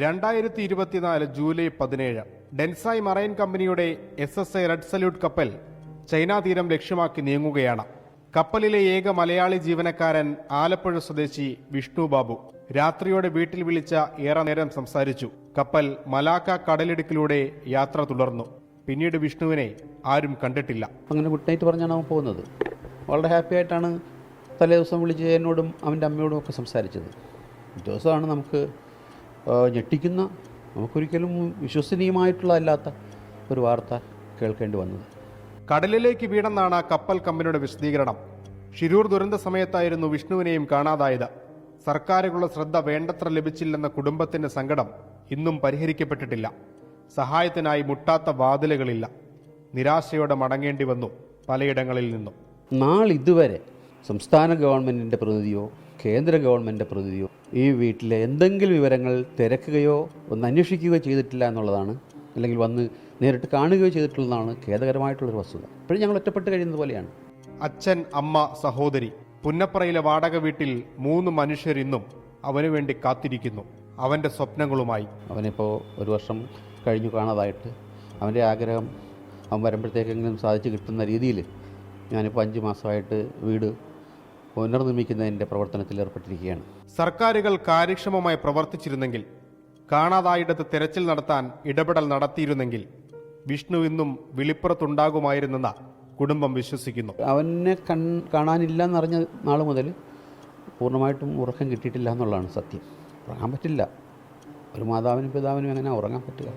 2024 July 17 ഡെൻസായ് marine കമ്പനിയുടെ SSI red salute കപ്പൽ China തീരം ലക്ഷ്യമാക്കി നീങ്ങുകയാണ്. കപ്പലിലെ ഏക മലയാളി ജീവനക്കാരൻ ആലപ്പുഴ സ്വദേശി വിഷ്ണു ബാബു രാത്രിയോടെ വീട്ടിൽ വിളിച്ച ഏറെ നേരം സംസാരിച്ചു. കപ്പൽ മലാക്ക കടലിടുക്കിലൂടെ യാത്ര തുടർന്നു. പിന്നീട് വിഷ്ണുവിനെ ആരും കണ്ടിട്ടില്ല. അങ്ങനെ ഗുഡ് നൈറ്റ് പറഞ്ഞാണ് അവൻ പോകുന്നത്. വളരെ ഹാപ്പി ആയിട്ടാണ് തലേ ദിവസം വിളിച്ച് എന്നോടും അവൻ്റെ അമ്മയോടും ഒക്കെ സംസാരിച്ചത്. ദിവസമാണ് നമുക്ക് ഞെട്ടിക്കുന്ന, നമുക്കൊരിക്കലും വിശ്വസനീയമായിട്ടുള്ള അല്ലാത്ത ഒരു വാർത്ത കേൾക്കേണ്ടി വന്നത്. കടലിലേക്ക് വീണെന്നാണ് കപ്പൽ കമ്പനിയുടെ വിശദീകരണം. ഷിരൂർ ദുരന്ത സമയത്തായിരുന്നു വിഷ്ണുവിനെയും കാണാതായത്. സർക്കാരുകളുടെ ശ്രദ്ധ വേണ്ടത്ര ലഭിച്ചില്ലെന്ന കുടുംബത്തിന്റെ സങ്കടം ഇന്നും പരിഹരിക്കപ്പെട്ടിട്ടില്ല. സഹായത്തിനായി മുട്ടാത്ത വാതിലുകളില്ല. നിരാശയോടെ മടങ്ങേണ്ടി വന്നു പലയിടങ്ങളിൽ നിന്നും. നാളിതുവരെ സംസ്ഥാന ഗവൺമെൻറ്റിൻ്റെ പ്രതിനിധിയോ കേന്ദ്ര ഗവൺമെൻറ്റിൻ്റെ പ്രതിനിധിയോ ഈ വീട്ടിലെ എന്തെങ്കിലും വിവരങ്ങൾ തിരക്കുകയോ ഒന്ന് അന്വേഷിക്കുകയോ ചെയ്തിട്ടില്ല എന്നുള്ളതാണ്, അല്ലെങ്കിൽ വന്ന് നേരിട്ട് കാണുകയോ ചെയ്തിട്ടുള്ളതാണ് ഖേദകരമായിട്ടുള്ളൊരു വസ്തുത. ഇപ്പോഴും ഞങ്ങൾ ഒറ്റപ്പെട്ട് കഴിയുന്നത് പോലെയാണ്. അച്ഛൻ, അമ്മ, സഹോദരി. പുന്നപ്പറയിലെ വാടക വീട്ടിൽ 3 മനുഷ്യർ ഇന്നും അവനു വേണ്ടി കാത്തിരിക്കുന്നു, അവൻ്റെ സ്വപ്നങ്ങളുമായി. അവനിപ്പോൾ 1 വർഷം കഴിഞ്ഞു കാണാതായിട്ട്. അവൻ്റെ ആഗ്രഹം അവൻ വരുമ്പോഴത്തേക്കെങ്കിലും സാധിച്ചു കിട്ടുന്ന രീതിയിൽ ഞാനിപ്പോൾ 5 മാസമായിട്ട് വീട് പുനർനിർമ്മിക്കുന്നതിൻ്റെ പ്രവർത്തനത്തിൽ ഏർപ്പെട്ടിരിക്കുകയാണ്. സർക്കാരുകൾ കാര്യക്ഷമമായി പ്രവർത്തിച്ചിരുന്നെങ്കിൽ, കാണാതായിടത്ത് തെരച്ചിൽ നടത്താൻ ഇടപെടൽ നടത്തിയിരുന്നെങ്കിൽ വിഷ്ണു ഇന്നും വിളിപ്പുറത്തുണ്ടാകുമായിരുന്നെന്ന് കുടുംബം വിശ്വസിക്കുന്നു. അവനെ കാണാനില്ല എന്നറിഞ്ഞ നാൾ മുതൽ പൂർണ്ണമായിട്ടും ഉറക്കം കിട്ടിയിട്ടില്ല എന്നുള്ളതാണ് സത്യം. ഉറങ്ങാൻ പറ്റില്ല. ഒരു മാതാവിനും പിതാവിനും എങ്ങനെ ഉറങ്ങാൻ പറ്റുക?